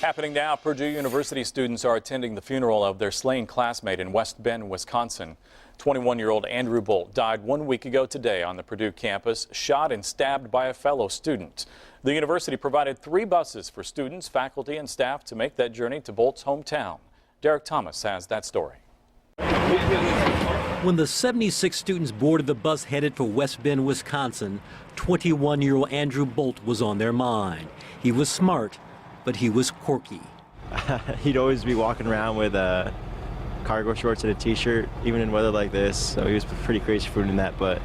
Happening now, Purdue University students are attending the funeral of their slain classmate in West Bend, Wisconsin. 21-year-old Andrew Boldt died 1 week ago today on the Purdue campus, shot and stabbed by a fellow student. The university provided 3 buses for students, faculty, and staff to make that journey to Boldt's hometown. Derek Thomas has that story. When the 76 students boarded the bus headed for West Bend, Wisconsin, 21-year-old Andrew Boldt was on their mind. He was smart, but he was quirky. He'd always be walking around with cargo shorts and a t-shirt, even in weather like this, so he was pretty crazy for doing that, but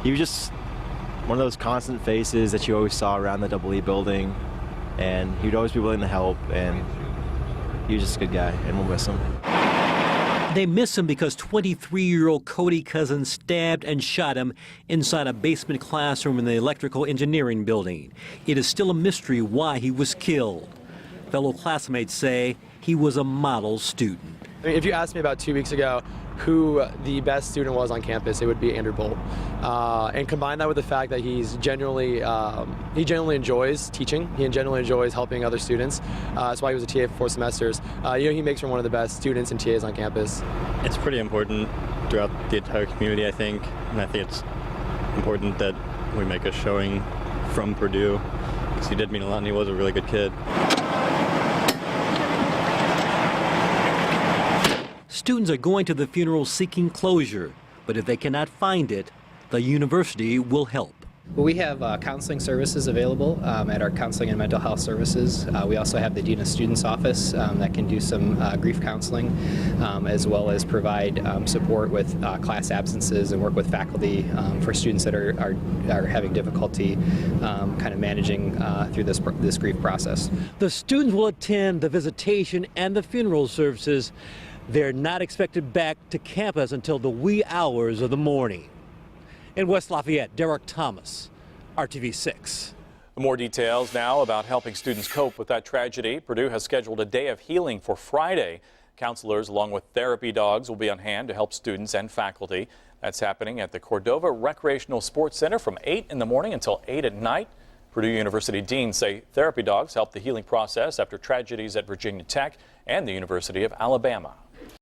he was just one of those constant faces that you always saw around the EE building, and he'd always be willing to help, and he was just a good guy, and we'll miss him. They miss him because 23-year-old Cody Cousins stabbed and shot him inside a basement classroom in the electrical engineering building. It is still a mystery why he was killed. Fellow classmates say he was a model student. If you asked me about 2 weeks ago who the best student was on campus, it would be Andrew Boldt. And combine that with the fact that he genuinely enjoys teaching. He genuinely enjoys helping other students. That's why he was a TA for 4 semesters. He makes him one of the best students and TAs on campus. It's pretty important throughout the entire community, I think. And I think it's important that we make a showing from Purdue, because he did mean a lot and he was a really good kid. Students are going to the funeral seeking closure, but if they cannot find it, the university will help. Well, we have counseling services available at our counseling and mental health services. We also have the Dean of Students office that can do some grief counseling, as well as provide support with class absences and work with faculty for students that are having difficulty kind of managing through this grief process. The students will attend the visitation and the funeral services. They're not expected back to campus until the wee hours of the morning. In West Lafayette, Derek Thomas, RTV6. More details now about helping students cope with that tragedy. Purdue has scheduled a day of healing for Friday. Counselors along with therapy dogs will be on hand to help students and faculty. That's happening at the Cordova Recreational Sports Center from 8 in the morning until 8 at night. Purdue University deans say therapy dogs help the healing process after tragedies at Virginia Tech and the University of Alabama.